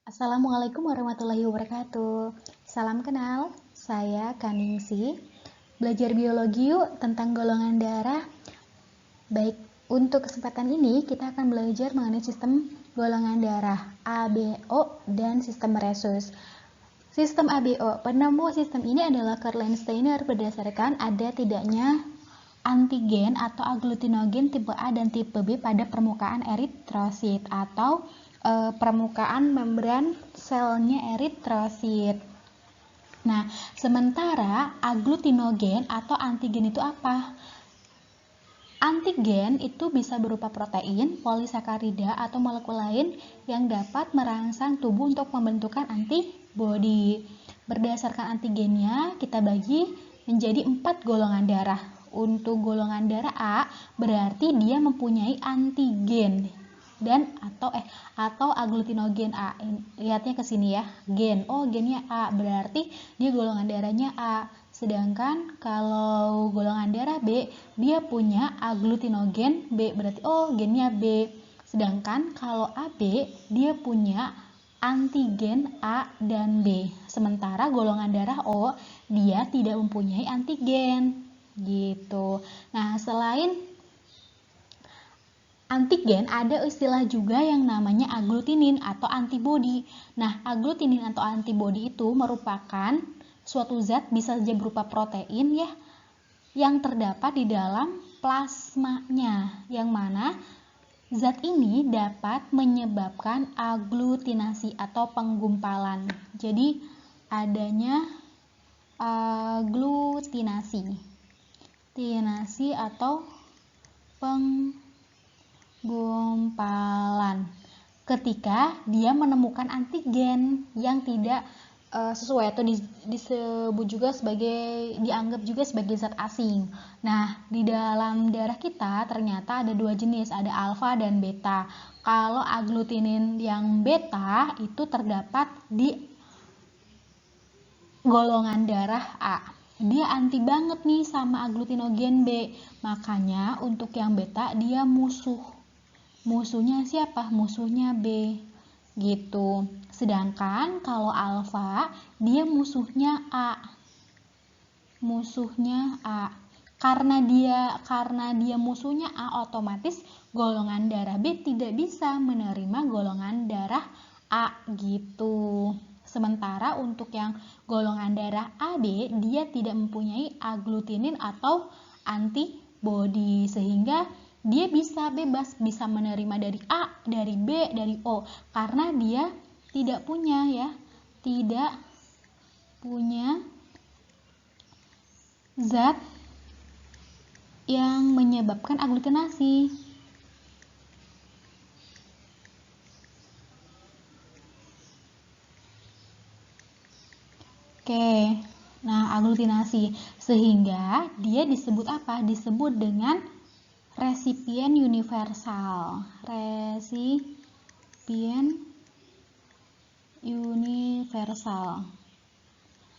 Assalamualaikum warahmatullahi wabarakatuh. Salam kenal, saya Kaningsi. Belajar biologi yuk tentang golongan darah. Baik, untuk kesempatan ini kita akan belajar mengenai sistem golongan darah ABO dan sistem resus. Sistem ABO, penemu sistem ini adalah Karl Steiner berdasarkan ada tidaknya antigen atau aglutinogen tipe A dan tipe B pada permukaan eritrosit atau permukaan membran selnya eritrosit. Nah, sementara aglutinogen atau antigen itu apa? Antigen itu bisa berupa protein, polisakarida, atau molekul lain yang dapat merangsang tubuh untuk pembentukan antibodi. Berdasarkan antigennya, kita bagi menjadi 4 golongan darah. Untuk golongan darah A, berarti dia mempunyai antigen dan atau aglutinogen A. Lihatnya ke sini ya, gen. Oh, gennya A, berarti dia golongan darahnya A. Sedangkan kalau golongan darah B, dia punya aglutinogen B, berarti gennya B. Sedangkan kalau AB, dia punya antigen A dan B. Sementara golongan darah O, dia tidak mempunyai antigen. Gitu. Nah, selain antigen, ada istilah juga yang namanya aglutinin atau antibodi. Nah, aglutinin atau antibodi itu merupakan suatu zat, bisa saja berupa protein ya, yang terdapat di dalam plasmanya, yang mana zat ini dapat menyebabkan aglutinasi atau penggumpalan. Jadi, adanya aglutinasi atau penggumpalan ketika dia menemukan antigen yang tidak sesuai atau disebut juga dianggap juga sebagai zat asing. Nah, di dalam darah kita ternyata ada 2 jenis, ada alfa dan beta. Kalau aglutinin yang beta itu terdapat di golongan darah A. Dia anti banget nih sama aglutinogen B. Makanya untuk yang beta dia musuhnya siapa? Musuhnya B. Gitu. Sedangkan kalau alfa dia musuhnya A. Karena dia musuhnya A, otomatis golongan darah B tidak bisa menerima golongan darah A gitu. Sementara untuk yang golongan darah AB, dia tidak mempunyai aglutinin atau antibodi, sehingga dia bisa bebas, bisa menerima dari A, dari B, dari O, karena dia tidak punya zat yang menyebabkan aglutinasi. Oke, nah aglutinasi, sehingga dia disebut apa? Disebut dengan resipien universal.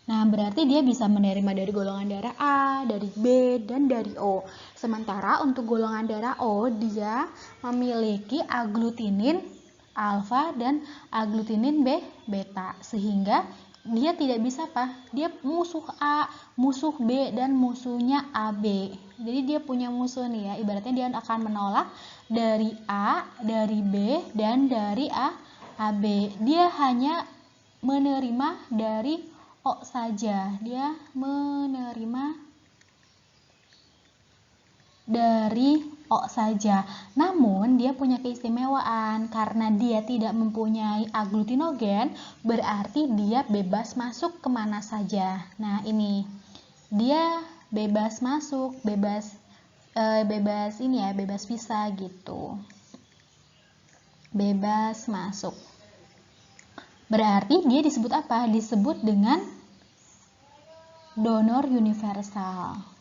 Nah, berarti dia bisa menerima dari golongan darah A, dari B, dan dari O. Sementara untuk golongan darah O, dia memiliki aglutinin alfa dan aglutinin beta, sehingga dia tidak bisa dia musuh A, musuh B, dan musuhnya AB. Jadi dia punya musuh nih ya, ibaratnya dia akan menolak dari A, dari B, dan dari AB. Dia hanya menerima dari O saja. Dia menerima dari O saja. Namun dia punya keistimewaan karena dia tidak mempunyai aglutinogen, berarti dia bebas masuk kemana saja. Nah, ini dia bebas masuk, bebas visa gitu. Bebas masuk. Berarti dia disebut apa? Disebut dengan donor universal.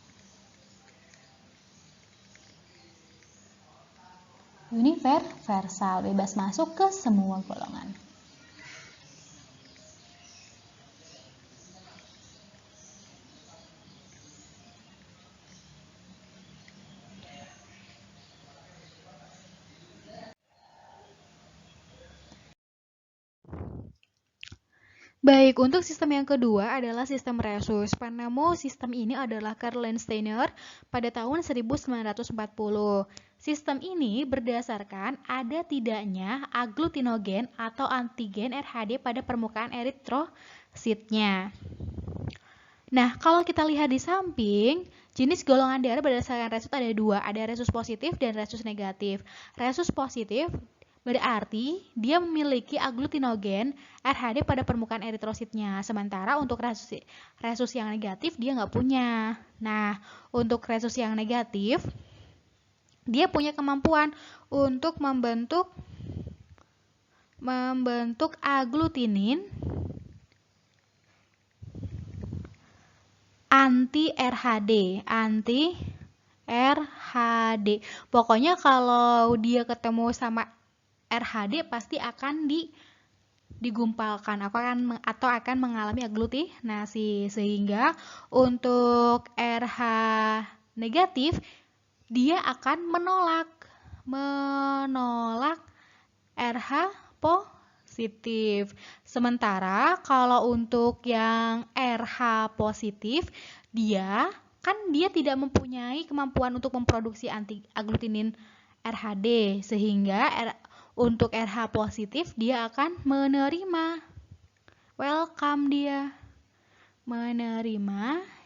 Universal, bebas masuk ke semua golongan. Baik, untuk sistem yang kedua adalah sistem Rhesus. Penemu sistem ini adalah Karl Landsteiner pada tahun 1940. Sistem ini berdasarkan ada tidaknya aglutinogen atau antigen RHD pada permukaan eritrositnya. Nah, kalau kita lihat di samping, jenis golongan darah berdasarkan Rhesus ada dua, ada Rhesus positif dan Rhesus negatif. Rhesus positif berarti dia memiliki aglutinogen RHD pada permukaan eritrositnya. Sementara untuk Rhesus yang negatif dia nggak punya. Nah, untuk Rhesus yang negatif, dia punya kemampuan untuk membentuk aglutinin anti-RHD. Pokoknya kalau dia ketemu sama RHD pasti akan digumpalkan atau akan mengalami aglutinasi, sehingga untuk RH negatif dia akan menolak RH positif. Sementara kalau untuk yang RH positif dia tidak mempunyai kemampuan untuk memproduksi anti aglutinin RHD, sehingga untuk RH positif dia akan menerima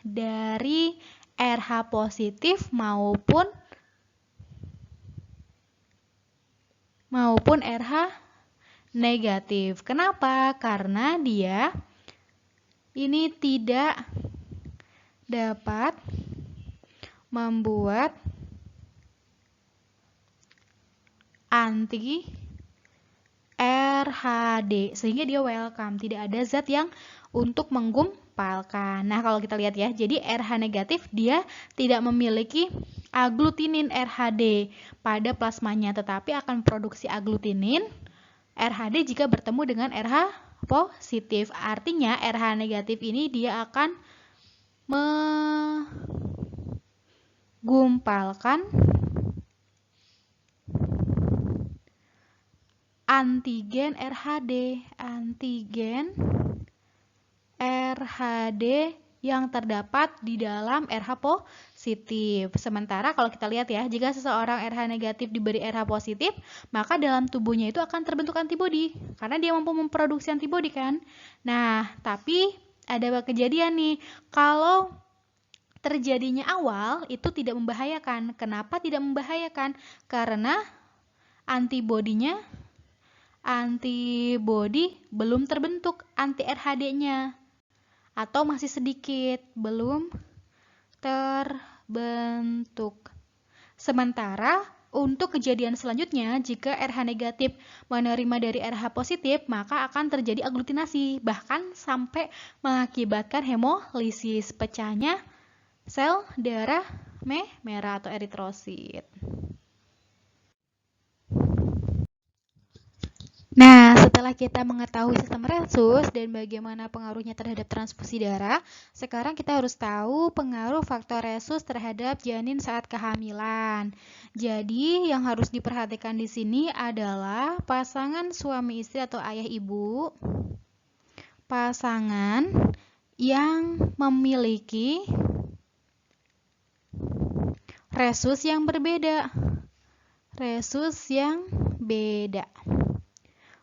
dari RH positif maupun RH negatif. Kenapa? Karena dia ini tidak dapat membuat anti RHD, sehingga dia welcome, tidak ada zat yang untuk menggumpalkan. Nah, kalau kita lihat ya, jadi RH negatif dia tidak memiliki aglutinin RHD pada plasmanya, tetapi akan produksi aglutinin RHD jika bertemu dengan RH positif. Artinya RH negatif ini dia akan menggumpalkan antigen RHD yang terdapat di dalam RH positif. Sementara kalau kita lihat ya, jika seseorang RH negatif diberi RH positif, maka dalam tubuhnya itu akan terbentuk antibodi, karena dia mampu memproduksi antibodi kan. Nah, tapi ada kejadian nih, kalau terjadinya awal itu tidak membahayakan. Kenapa tidak membahayakan? Karena antibodi belum terbentuk anti-RHD-nya, atau masih sedikit, belum terbentuk. Sementara untuk kejadian selanjutnya, jika RH negatif menerima dari RH positif, maka akan terjadi aglutinasi, bahkan sampai mengakibatkan hemolisis, pecahnya sel darah merah atau eritrosit. Nah, setelah kita mengetahui sistem Rhesus dan bagaimana pengaruhnya terhadap transfusi darah, sekarang kita harus tahu pengaruh faktor Rhesus terhadap janin saat kehamilan. Jadi, yang harus diperhatikan di sini adalah pasangan suami istri atau ayah ibu, pasangan yang memiliki Rhesus yang berbeda.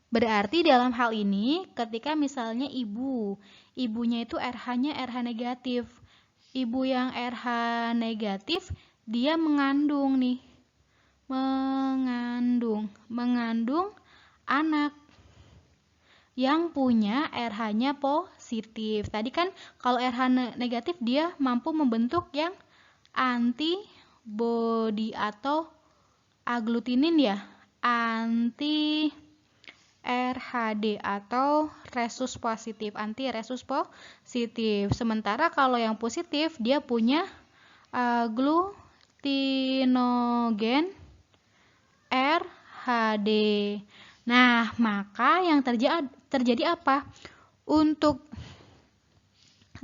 Berarti dalam hal ini ketika misalnya ibunya itu RH-nya RH negatif. Ibu yang RH negatif dia mengandung anak yang punya RH-nya positif. Tadi kan kalau RH negatif dia mampu membentuk yang antibodi atau aglutinin ya, anti RHD atau Rhesus positif, anti Rhesus positif. Sementara kalau yang positif dia punya aglutinogen RHD. Nah, maka yang terjadi apa? Untuk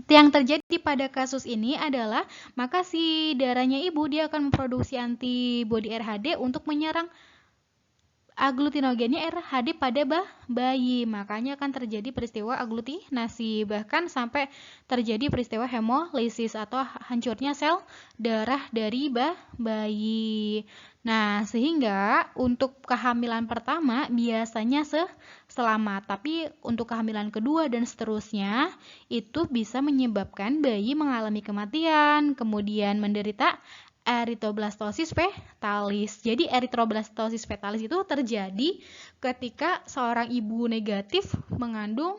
yang terjadi pada kasus ini adalah maka si darahnya ibu dia akan memproduksi antibodi RHD untuk menyerang aglutinogennya RHD pada bayi, makanya akan terjadi peristiwa aglutinasi, bahkan sampai terjadi peristiwa hemolisis atau hancurnya sel darah dari bayi. Nah, sehingga untuk kehamilan pertama biasanya selamat, tapi untuk kehamilan kedua dan seterusnya itu bisa menyebabkan bayi mengalami kematian, kemudian menderita erythroblastosis fetalis. Jadi erythroblastosis fetalis itu terjadi ketika seorang ibu negatif mengandung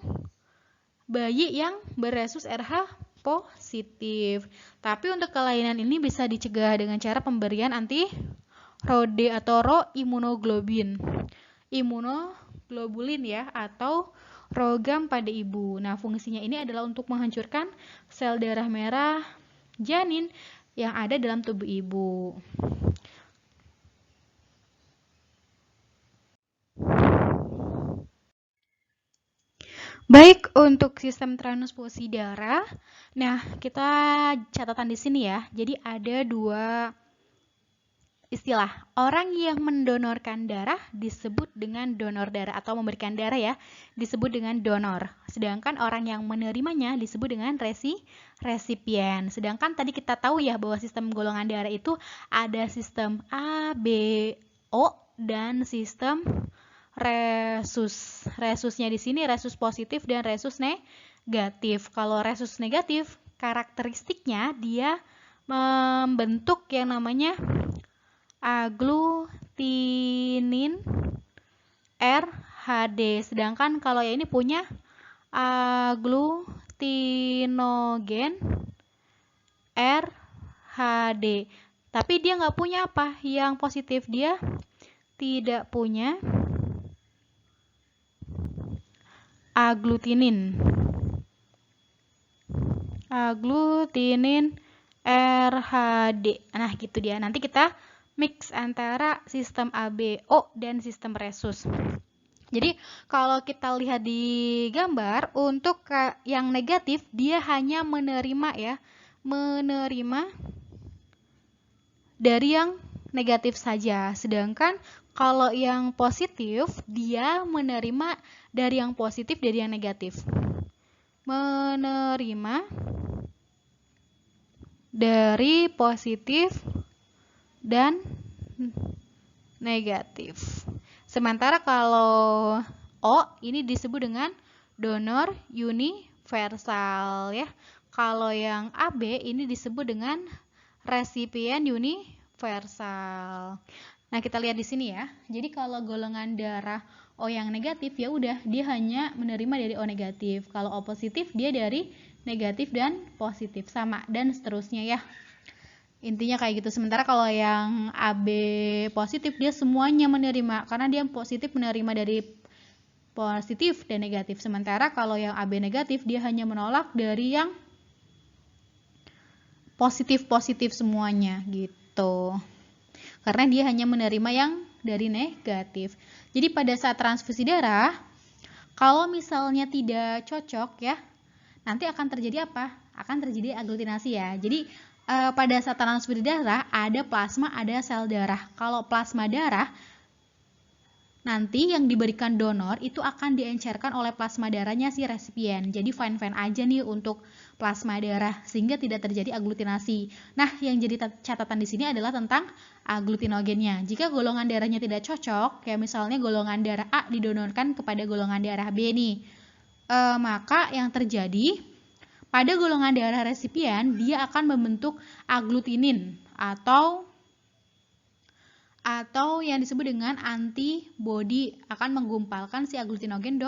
bayi yang beresus RH positif. Tapi untuk kelainan ini bisa dicegah dengan cara pemberian anti-ROD atau roimmunoglobulin. Imunoglobulin ya, atau rogam pada ibu. Nah, fungsinya ini adalah untuk menghancurkan sel darah merah janin yang ada dalam tubuh ibu. Baik, untuk sistem transfusi darah, nah kita catatan di sini ya. Jadi ada dua istilah. Orang yang mendonorkan darah disebut dengan donor darah atau memberikan darah ya, disebut dengan donor. Sedangkan orang yang menerimanya disebut dengan resipien. Sedangkan tadi kita tahu ya bahwa sistem golongan darah itu ada sistem A, B, O dan sistem resus. Resusnya di sini resus positif dan resus negatif. Kalau resus negatif, karakteristiknya dia membentuk yang namanya aglutinin RHD. Sedangkan kalau yang ini punya aglutinogen RHD. Tapi dia nggak punya apa? Yang positif, dia tidak punya aglutinin RHD. Nah, gitu dia. Nanti kita mix antara sistem ABO dan sistem resus. Jadi, kalau kita lihat di gambar, untuk yang negatif, dia hanya menerima ya, menerima dari yang negatif saja. Sedangkan kalau yang positif, dia menerima dari yang positif, dari yang negatif. Menerima dari positif dan negatif. Sementara kalau O ini disebut dengan donor universal ya. Kalau yang AB ini disebut dengan resipien universal. Nah, kita lihat di sini ya. Jadi kalau golongan darah O yang negatif ya udah dia hanya menerima dari O negatif. Kalau O positif dia dari negatif dan positif sama dan seterusnya ya. Intinya kayak gitu. Sementara kalau yang AB positif dia semuanya menerima karena dia positif menerima dari positif dan negatif. Sementara kalau yang AB negatif dia hanya menolak dari yang positif-positif semuanya gitu. Karena dia hanya menerima yang dari negatif. Jadi pada saat transfusi darah, kalau misalnya tidak cocok ya, nanti akan terjadi apa? Akan terjadi aglutinasi ya. Jadi pada saat transfusi darah ada plasma, ada sel darah. Kalau plasma darah nanti yang diberikan donor itu akan diencerkan oleh plasma darahnya si resipien. Jadi fine-fine aja nih untuk plasma darah sehingga tidak terjadi aglutinasi. Nah, yang jadi catatan di sini adalah tentang aglutinogennya. Jika golongan darahnya tidak cocok, kayak misalnya golongan darah A didonorkan kepada golongan darah B nih, maka yang terjadi pada golongan darah resipien dia akan membentuk aglutinin atau yang disebut dengan antibody, akan menggumpalkan si aglutinogen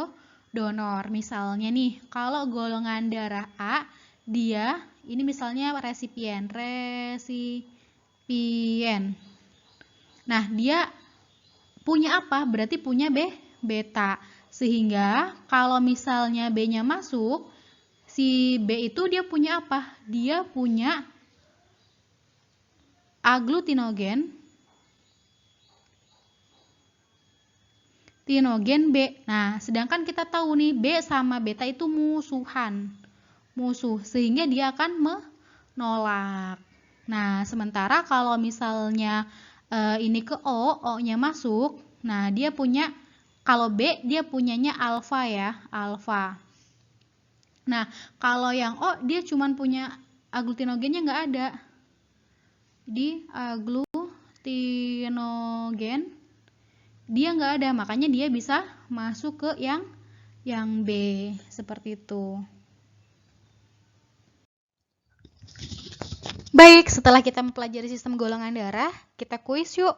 donor. Misalnya nih, kalau golongan darah A, dia ini misalnya resipien. Nah, dia punya apa? Berarti punya beta. Sehingga kalau misalnya B-nya masuk, si B itu dia punya apa? Dia punya aglutinogen B. Nah, sedangkan kita tahu nih B sama beta itu musuh, sehingga dia akan menolak. Nah, sementara kalau misalnya ini ke O, O-nya masuk, Nah, dia punya, kalau B dia punyanya alfa ya, alfa. Nah, kalau yang O dia cuma punya aglutinogennya nggak ada. Di aglutinogen dia nggak ada, makanya dia bisa masuk ke yang B, seperti itu. Baik, setelah kita mempelajari sistem golongan darah, kita kuis yuk.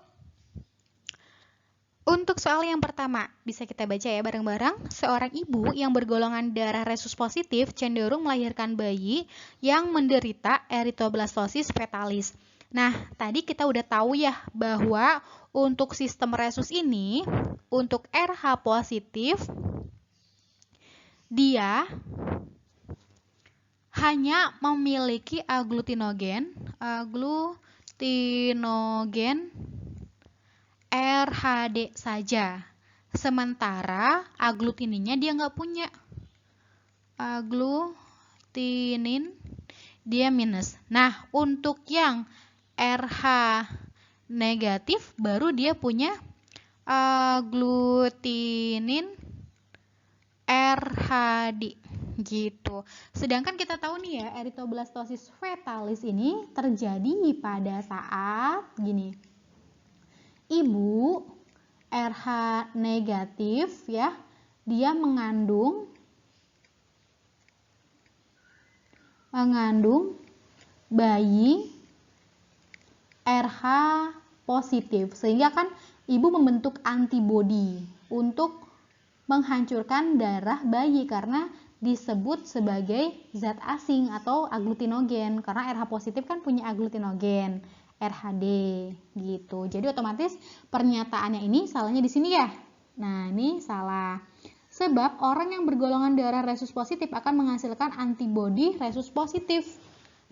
Untuk soal yang pertama, bisa kita baca ya bareng-bareng. Seorang ibu yang bergolongan darah resus positif cenderung melahirkan bayi yang menderita eritoblastosis fetalis. Nah, tadi kita udah tahu ya bahwa untuk sistem resus ini, untuk RH positif, dia hanya memiliki aglutinogen RHD saja. Sementara aglutinin dia nggak punya. Aglutinin dia minus. Nah, untuk yang RH negatif baru dia punya aglutinin RHD gitu. Sedangkan kita tahu nih ya, eritoblastosis fetalis ini terjadi pada saat gini. Ibu RH negatif ya, dia mengandung bayi RH positif, sehingga kan ibu membentuk antibodi untuk menghancurkan darah bayi karena disebut sebagai zat asing atau aglutinogen, karena RH positif kan punya aglutinogen RHD gitu. Jadi otomatis pernyataannya ini salahnya di sini ya. Nah, ini salah. Sebab orang yang bergolongan darah resus positif akan menghasilkan antibodi resus positif.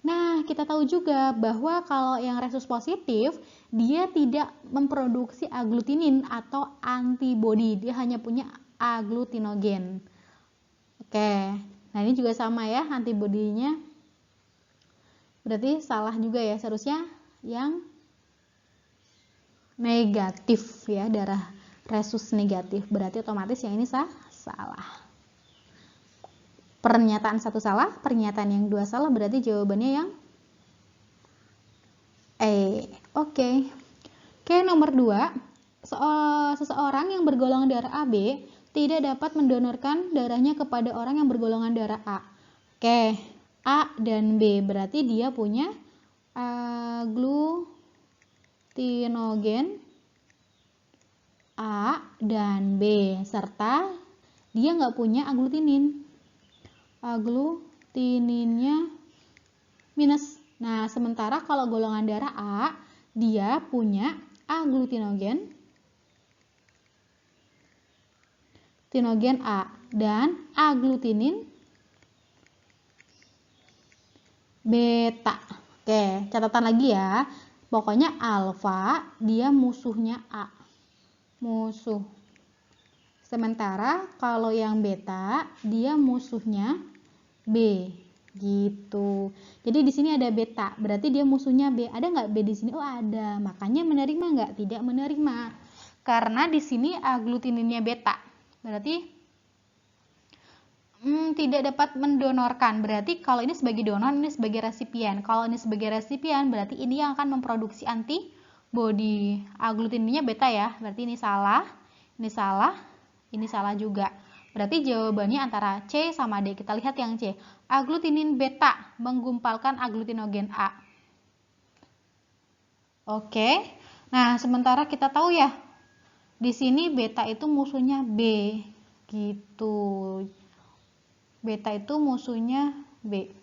Nah, kita tahu juga bahwa kalau yang resus positif, dia tidak memproduksi aglutinin atau antibodi, dia hanya punya aglutinogen. Oke, nah ini juga sama ya antibodinya. Berarti salah juga ya, seharusnya yang negatif ya, darah resus negatif. Berarti otomatis yang ini salah. Pernyataan satu salah, pernyataan yang dua salah, berarti jawabannya yang E. Oke, nomor 2. Seseorang yang bergolongan darah AB tidak dapat mendonorkan darahnya kepada orang yang bergolongan darah A. Oke, A dan B berarti dia punya aglutinogen A dan B, serta dia nggak punya aglutinin. Aglutininnya minus. Nah, sementara kalau golongan darah A, dia punya aglutinogen A dan aglutinin beta. Oke, catatan lagi ya. Pokoknya alfa dia musuhnya A. Musuh. Sementara kalau yang beta dia musuhnya B. Gitu. Jadi di sini ada beta, berarti dia musuhnya B. Ada nggak B di sini? Oh, ada. Makanya menerima nggak? Tidak menerima. Karena di sini aglutininnya beta. Berarti tidak dapat mendonorkan. Berarti kalau ini sebagai donor, ini sebagai resipien. Kalau ini sebagai resipien, berarti ini yang akan memproduksi antibodi. Aglutininnya beta ya. Berarti ini salah. Ini salah. Ini salah juga. Berarti jawabannya antara C sama D. Kita lihat yang C. Aglutinin beta menggumpalkan aglutinogen A. Oke. Nah, sementara kita tahu ya, di sini beta itu musuhnya B. Gitu. Beta itu musuhnya B.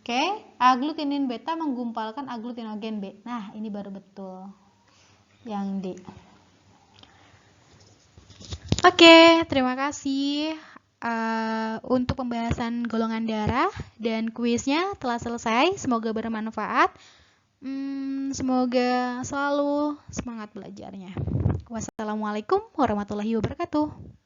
Oke, aglutinin beta menggumpalkan aglutinogen B. Nah, ini baru betul. Yang D. Oke, terima kasih untuk pembahasan golongan darah dan kuisnya telah selesai. Semoga bermanfaat. Semoga selalu semangat belajarnya. Wassalamualaikum warahmatullahi wabarakatuh.